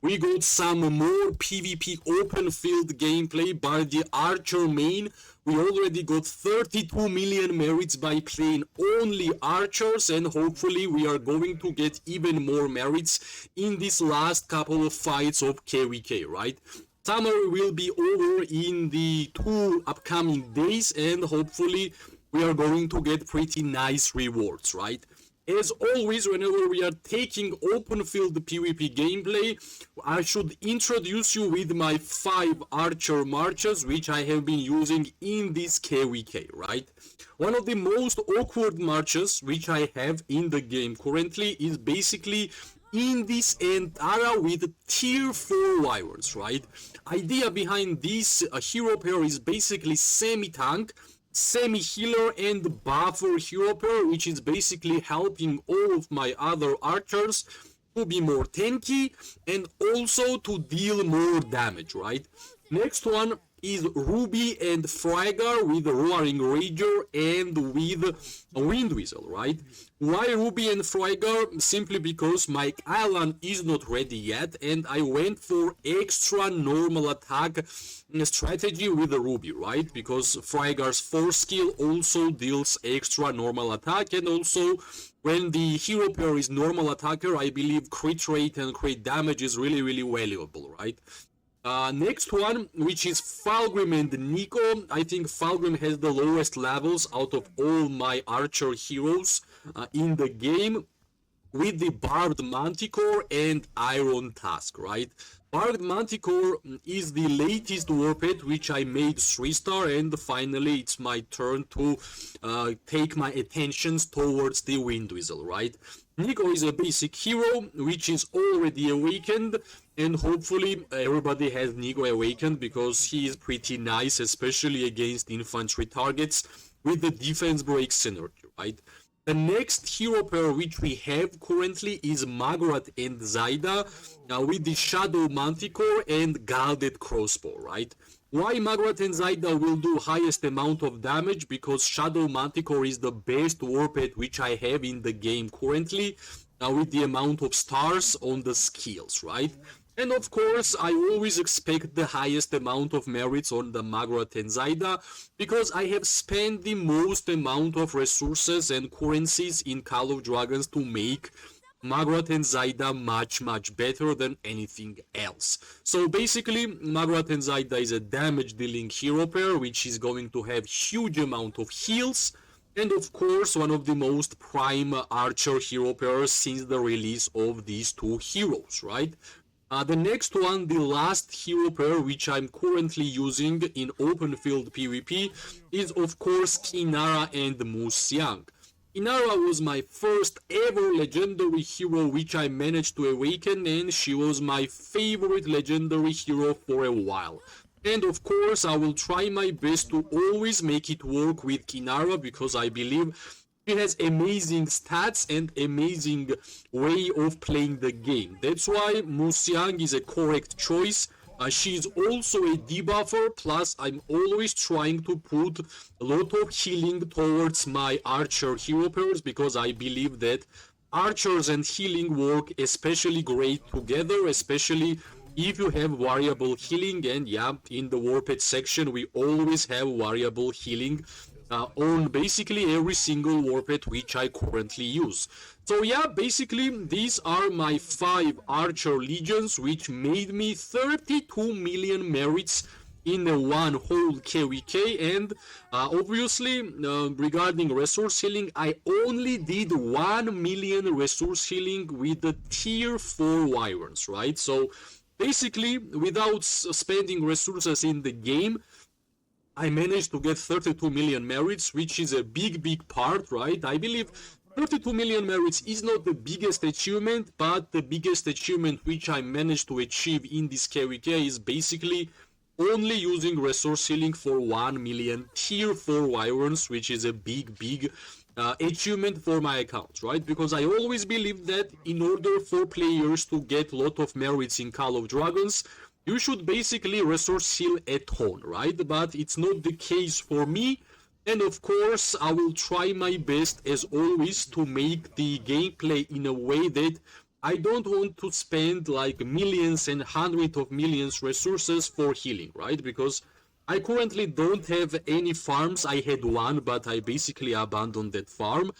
We got some more PvP open field gameplay by the Archer main. We already got 32 million merits by playing only Archers, and hopefully we are going to get even more merits in this last couple of fights of KvK, right? Summer will be over in the 2 upcoming days, and hopefully we are going to get pretty nice rewards, right? As always, whenever we are taking open field PvP gameplay, I should introduce you with my 5 archer marches, which I have been using in this KvK, right? One of the most awkward marches which I have in the game currently is basically in this Antara with tier 4 wyverns, right? Idea behind this hero pair is basically semi-tank, semi-healer and buffer hero pair, which is basically helping all of my other archers to be more tanky and also to deal more damage, right? Next one is Ruby and Fragger with Roaring Rager and with Wind Whistle, right? Why Ruby and Fragger? Simply because my island is not ready yet, and I went for extra normal attack strategy with the Ruby, right? Because Fragger's 4 skill also deals extra normal attack, and also when the hero pair is normal attacker, I believe crit rate and crit damage is really valuable, right? Next one, which is Fulgrim and Nico. I think Fulgrim has the lowest levels out of all my archer heroes in the game, with the Barbed Manticore and Iron Tusk, right? Barbed Manticore is the latest warped which I made 3-star, and finally it's my turn to take my attentions towards the Wind Whistle, right? Nico is a basic hero which is already awakened, and hopefully everybody has Nico awakened because he is pretty nice, especially against infantry targets with the defense break synergy, right? The next hero pair which we have currently is Magrat and Zaida with the Shadow Manticore and Guarded Crossbow, right? Why Magrat and Zaida will do highest amount of damage? Because Shadow Manticore is the best warped which I have in the game currently, with the amount of stars on the skills, right? And of course, I always expect the highest amount of merits on the Magrat and Zaida, because I have spent the most amount of resources and currencies in Call of Dragons to make Magrat and Zaida much better than anything else. So basically, Magrat and Zaida is a damage dealing hero pair which is going to have huge amount of heals, and of course one of the most prime archer hero pairs since the release of these two heroes, right? The next one, the last hero pair which I'm currently using in open field PvP, is of course Kinara and Musiang. Inara was my first ever legendary hero which I managed to awaken, and she was my favorite legendary hero for a while. And of course I will try my best to always make it work with Kinara, because I believe she has amazing stats and amazing way of playing the game. That's why Musiang is a correct choice. She is also a debuffer, plus I'm always trying to put a lot of healing towards my archer hero pairs, because I believe that archers and healing work especially great together, especially if you have variable healing. And yeah, in the warped section we always have variable healing on basically every single warped which I currently use. So yeah, basically these are my 5 archer legions which made me 32 million merits in one whole KvK. And obviously regarding resource healing, I only did 1 million resource healing with the tier 4 wyverns, right? So basically without spending resources in the game, I managed to get 32 million merits, which is a big part, right? I believe 32 million merits is not the biggest achievement, but the biggest achievement which I managed to achieve in this KvK is basically only using resource healing for 1 million tier 4 wyverns, which is a big achievement for my account, right? Because I always believe that in order for players to get a lot of merits in Call of Dragons, you should basically resource heal a ton, right? But it's not the case for me. And of course, I will try my best as always to make the gameplay in a way that I don't want to spend like millions and hundreds of millions resources for healing, right? Because I currently don't have any farms. I had one, but I basically abandoned that farm.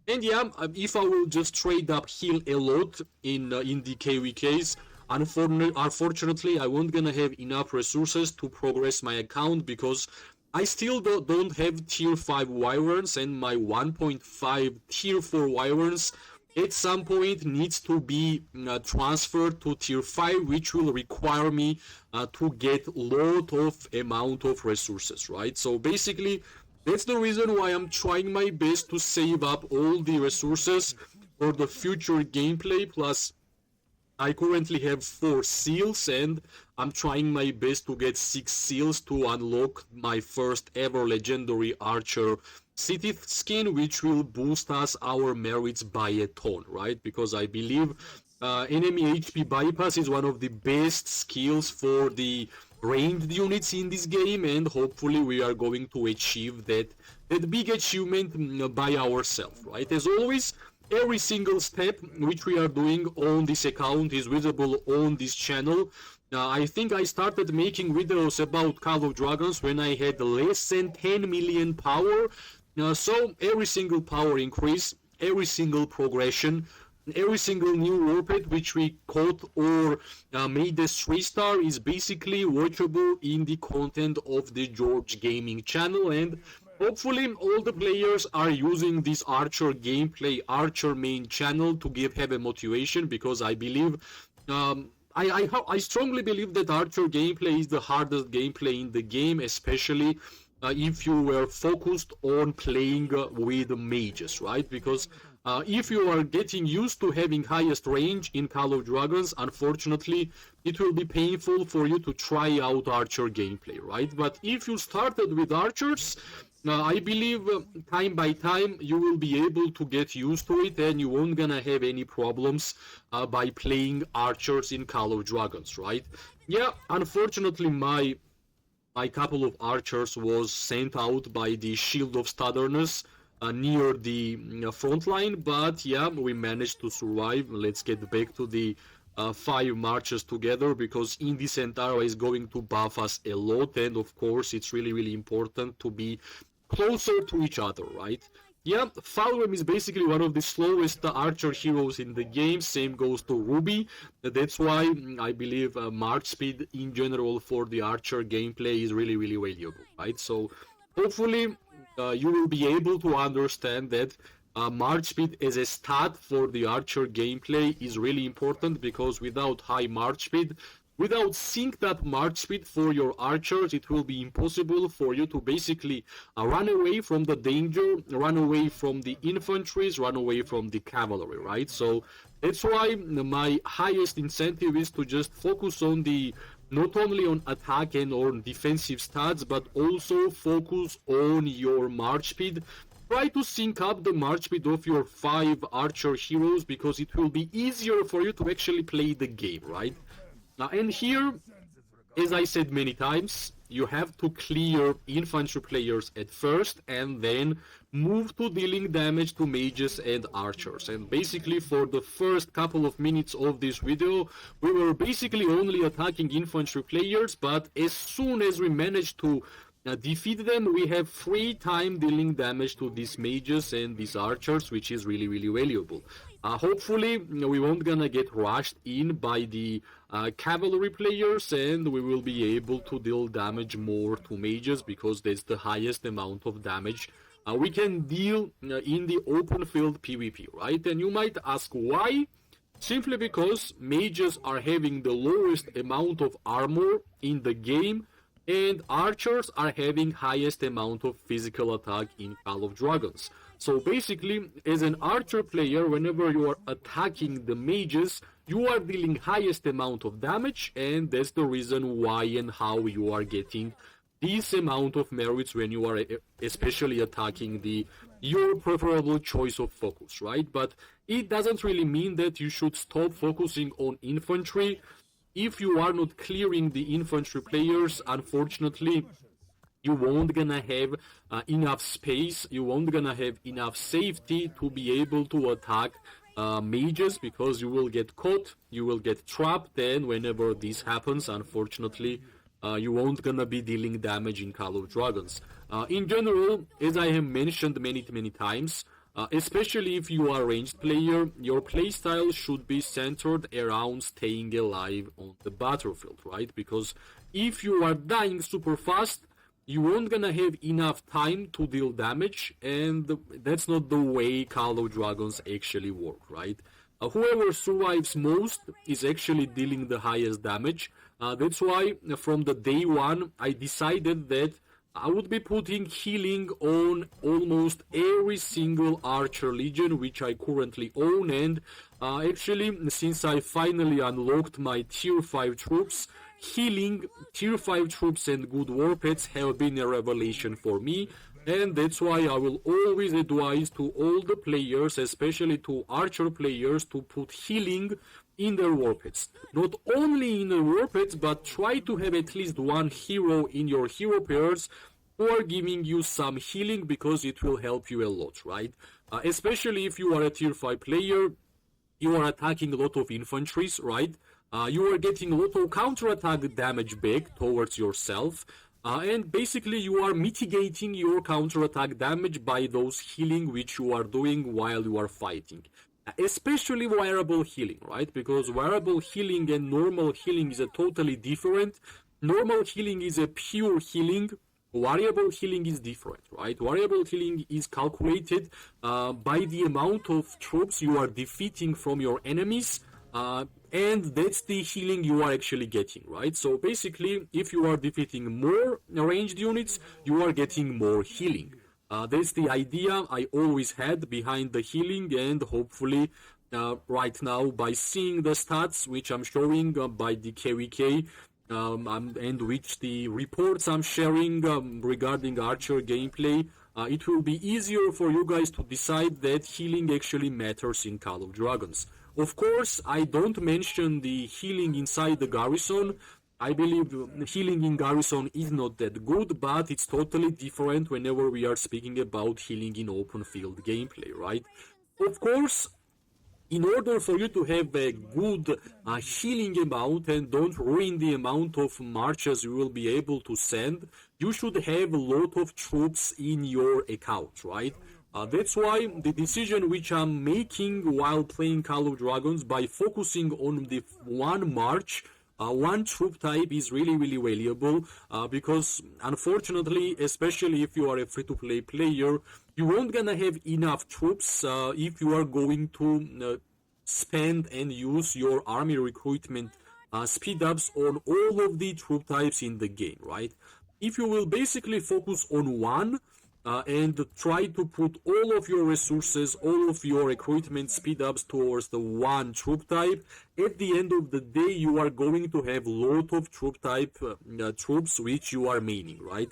And yeah, if I will just trade up heal a lot in the KVKs, unfortunately, I won't gonna have enough resources to progress my account because I still don't have tier 5 wyverns, and my 1.5 tier 4 wyverns at some point needs to be transferred to tier 5, which will require me to get lot of amount of resources, right? So basically that's the reason why I'm trying my best to save up all the resources for the future gameplay. Plus I currently have 4 seals, and I'm trying my best to get 6 seals to unlock my first ever legendary archer city skin, which will boost us our merits by a ton, right? Because I believe enemy HP bypass is one of the best skills for the ranged units in this game, and hopefully we are going to achieve that big achievement by ourselves, right? As always, every single step which we are doing on this account is visible on this channel. I think I started making videos about Call of Dragons when I had less than 10 million power. So every single power increase, every single progression, every single new warpath which we caught or made as 3-star is basically watchable in the content of the George gaming channel, and hopefully all the players are using this Archer gameplay, Archer main channel to have a motivation, because I believe I strongly believe that Archer gameplay is the hardest gameplay in the game, especially if you were focused on playing with mages, right? Because if you are getting used to having highest range in Call of Dragons, unfortunately, it will be painful for you to try out Archer gameplay, right? But if you started with Archers, I believe time by time you will be able to get used to it, and you won't gonna have any problems by playing Archers in Call of Dragons, right? Yeah, unfortunately my couple of archers was sent out by the Shield of Stubbornness near the front line, but yeah, we managed to survive. Let's get back to the 5 marches together, because Indecent Arrow is going to buff us a lot, and of course it's really important to be closer to each other, right? Yeah, Falwem is basically one of the slowest archer heroes in the game. Same goes to Ruby. That's why I believe march speed in general for the archer gameplay is really valuable, right? So hopefully you will be able to understand that march speed as a stat for the archer gameplay is really important, because without high march speed, without synced up march speed for your archers, it will be impossible for you to basically run away from the danger, run away from the infantries, run away from the cavalry, right? So that's why my highest incentive is to just focus on the, not only on attack and on defensive stats, but also focus on your march speed. Try to sync up the march speed of your 5 archer heroes, because it will be easier for you to actually play the game, right? And here, as I said many times, you have to clear infantry players at first, and then move to dealing damage to mages and archers. And basically for the first couple of minutes of this video, we were basically only attacking infantry players, but as soon as we managed to defeat them, we have free time dealing damage to these mages and these archers, which is really valuable. Hopefully we won't gonna get rushed in by the cavalry players, and we will be able to deal damage more to mages, because that's the highest amount of damage we can deal in the open field PvP, right? And you might ask why. Simply because mages are having the lowest amount of armor in the game, and archers are having highest amount of physical attack in Call of Dragons. So basically, as an archer player, whenever you are attacking the mages, you are dealing highest amount of damage, and that's the reason why and how you are getting this amount of merits when you are especially attacking your preferable choice of focus, right? But it doesn't really mean that you should stop focusing on infantry. If you are not clearing the infantry players, unfortunately, you won't gonna have enough space, you won't gonna have enough safety to be able to attack mages, because you will get caught, you will get trapped, and whenever this happens, unfortunately, you won't gonna be dealing damage in Call of Dragons. In general, as I have mentioned many times, especially if you are a ranged player, your playstyle should be centered around staying alive on the battlefield, right? Because if you are dying super fast, you won't gonna have enough time to deal damage, and that's not the way Call of Dragons actually work, right? Whoever survives most is actually dealing the highest damage. That's why from the day one I decided that I would be putting healing on almost every single Archer Legion which I currently own, and actually since I finally unlocked my tier 5 troops, healing tier 5 troops and good war pets have been a revelation for me, and that's why I will always advise to all the players, especially to Archer players, to put healing in their war pets. Not only in the war pets, but try to have at least one hero in your hero pairs who are giving you some healing, because it will help you a lot, right? Especially if you are a tier 5 player, you are attacking a lot of infantries, right? You are getting a lot of counterattack damage back towards yourself, and basically you are mitigating your counterattack damage by those healing which you are doing while you are fighting. Especially variable healing, right? Because variable healing and normal healing is a totally different. Normal healing is a pure healing. Variable healing is different, right? Variable healing is calculated by the amount of troops you are defeating from your enemies, and that's the healing you are actually getting, right? So basically, if you are defeating more ranged units, you are getting more healing. That's the idea I always had behind the healing, and hopefully right now, by seeing the stats which I'm showing by the KVK, and which the reports I'm sharing regarding Archer gameplay, it will be easier for you guys to decide that healing actually matters in Call of Dragons. Of course, I don't mention the healing inside the garrison. I believe healing in garrison is not that good, but it's totally different whenever we are speaking about healing in open field gameplay, right? Of course, in order for you to have a good healing amount and don't ruin the amount of marches you will be able to send, you should have a lot of troops in your account, right? That's why the decision which I'm making while playing Call of Dragons, by focusing on the one march, one troop type, is really valuable, because unfortunately, especially if you are a free-to-play player, you won't gonna have enough troops if you are going to spend and use your army recruitment speed ups on all of the troop types in the game, right? If you will basically focus on one, and try to put all of your resources, all of your recruitment speed ups towards the one troop type, at the end of the day you are going to have a lot of troop type troops which you are maining, right?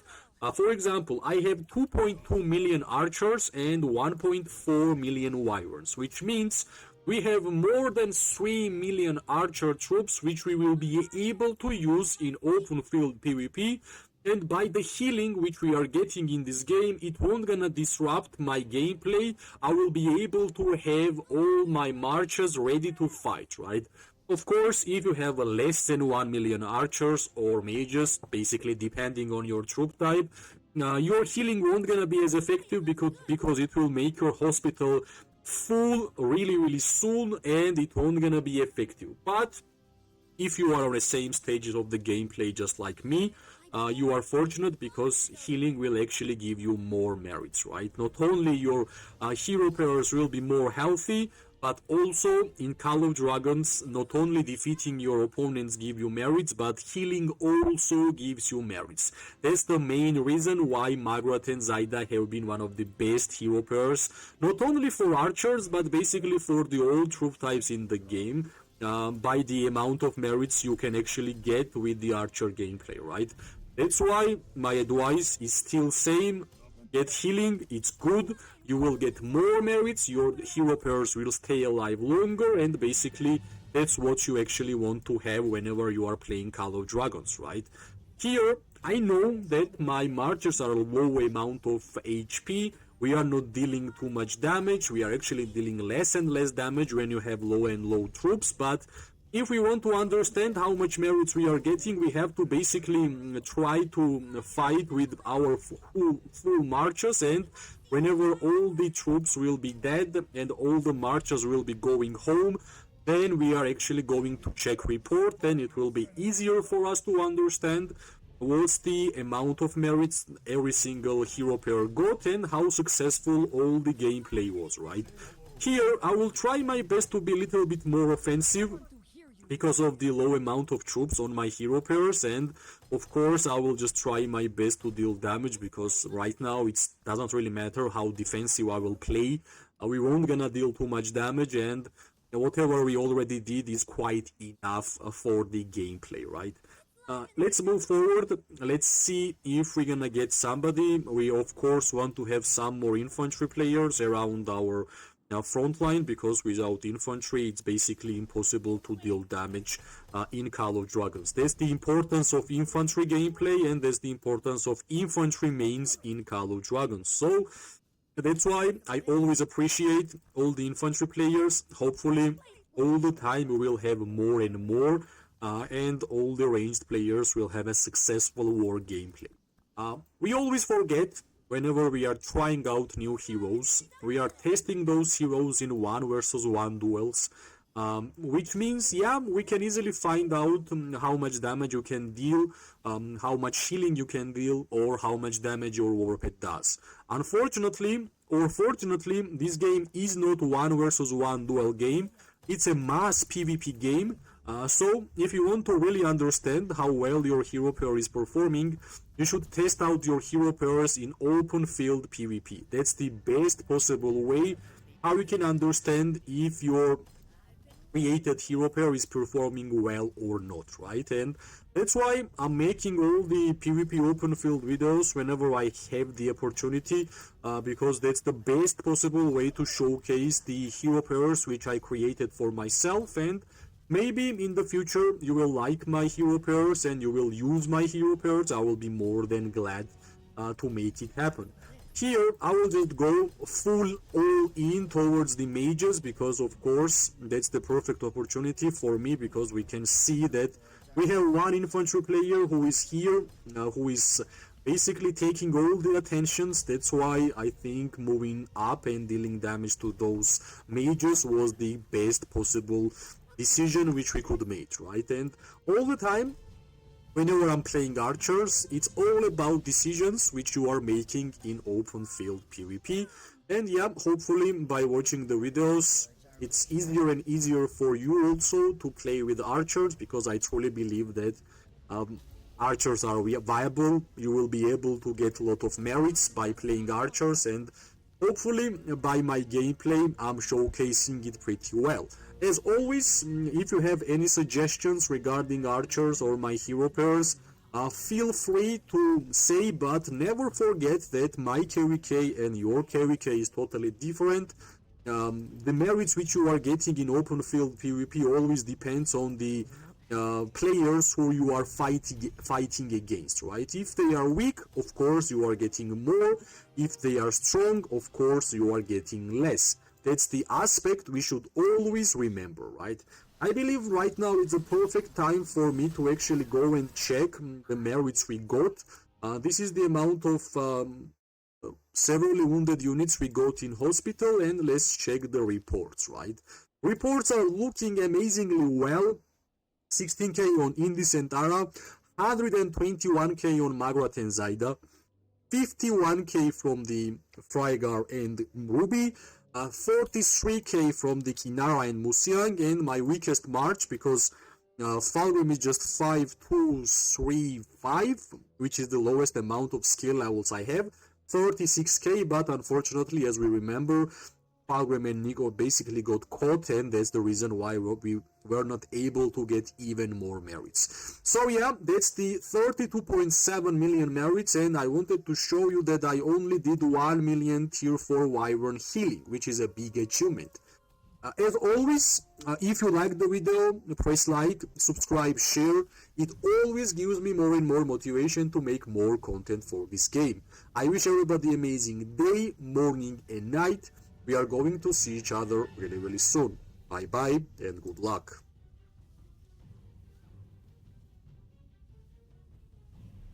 For example, I have 2.2 million archers and 1.4 million wyverns, which means we have more than 3 million archer troops which we will be able to use in open field PvP. And by the healing which we are getting in this game, it won't gonna disrupt my gameplay. I will be able to have all my marches ready to fight, right? Of course, if you have less than 1 million archers or mages, basically depending on your troop type, your healing won't gonna be as effective because it will make your hospital full really soon, and it won't gonna be effective. But if you are on the same stages of the gameplay just like me, you are fortunate, because healing will actually give you more merits, right? Not only your hero pairs will be more healthy, but also in Call of Dragons, not only defeating your opponents give you merits, but healing also gives you merits. That's the main reason why Margaret and Zaida have been one of the best hero pairs, not only for archers, but basically for the all troop types in the game, by the amount of merits you can actually get with the archer gameplay, right? That's why my advice is still same. Get healing, it's good, you will get more merits, your hero pairs will stay alive longer, and basically that's what you actually want to have whenever you are playing Call of Dragons, right? Here, I know that my marchers are a low amount of HP, we are not dealing too much damage. We are actually dealing less and less damage when you have low and low troops. But if we want to understand how much merits we are getting, we have to basically try to fight with our full marches, and whenever all the troops will be dead and all the marchers will be going home, then we are actually going to check report, and it will be easier for us to understand what's the amount of merits every single hero pair got and how successful all the gameplay was, right? Here, I will try my best to be a little bit more offensive because of the low amount of troops on my hero pairs, and of course I will just try my best to deal damage, because right now it doesn't really matter how defensive I will play. We won't gonna deal too much damage, and whatever we already did is quite enough for the gameplay, right? Let's move forward. Let's see if we're gonna get somebody. We of course want to have some more infantry players around our front line, because without infantry it's basically impossible to deal damage in Call of Dragons. That's the importance of infantry gameplay, and that's the importance of infantry mains in Call of Dragons. So that's why I always appreciate all the infantry players. Hopefully all the time we will have more and more, and all the ranged players will have a successful war gameplay. We always forget, whenever we are trying out new heroes, we are testing those heroes in 1 versus 1 duels, which means, yeah, we can easily find out how much damage you can deal, how much healing you can deal, or how much damage your warped does. Unfortunately, or fortunately, this game is not 1 versus 1 duel game, it's a mass PvP game. So if you want to really understand how well your hero pair is performing, you should test out your hero pairs in open field PvP. That's the best possible way how you can understand if your created hero pair is performing well or not, right? And that's why I'm making all the PvP open field videos whenever I have the opportunity, because that's the best possible way to showcase the hero pairs which I created for myself, and maybe in the future you will like my hero pairs and you will use my hero pairs. I will be more than glad to make it happen. Here I will just go full all in towards the mages, because of course that's the perfect opportunity for me, because we can see that we have one infantry player who is here, who is basically taking all the attentions. That's why I think moving up and dealing damage to those mages was the best possible decision which we could make, right? And all the time, whenever I'm playing archers, it's all about decisions which you are making in open field PvP. And yeah, hopefully by watching the videos, it's easier and easier for you also to play with archers, because I truly believe that archers are viable. You will be able to get a lot of merits by playing archers, and hopefully by my gameplay I'm showcasing it pretty well. As always, if you have any suggestions regarding archers or my hero pairs, feel free to say, but never forget that my KVK and your KVK is totally different. The merits which you are getting in open field PvP always depends on the players who you are fighting against, right? If they are weak, of course you are getting more. If they are strong, of course you are getting less. That's the aspect we should always remember, right? I believe right now it's a perfect time for me to actually go and check the merits we got. This is the amount of severely wounded units we got in hospital, and let's check the reports, right? Reports are looking amazingly well. 16k on Indis and Tara, 121k on Magrat and Zaida, 51k from the Frygar and Ruby, 43k from the Kinara and Musiang, and my weakest March, because Falgrim is just 5235, which is the lowest amount of skill levels I have, 36k, but unfortunately, as we remember, Falgrim and Nico basically got caught, and that's the reason why we were not able to get even more merits. So yeah, that's the 32.7 million merits, and I wanted to show you that I only did 1 million tier 4 Wyvern healing, which is a big achievement. As always, if you like the video, press like, subscribe, share. It always gives me more and more motivation to make more content for this game. I wish everybody amazing day, morning and night. We are going to see each other really, really soon. Bye bye and good luck.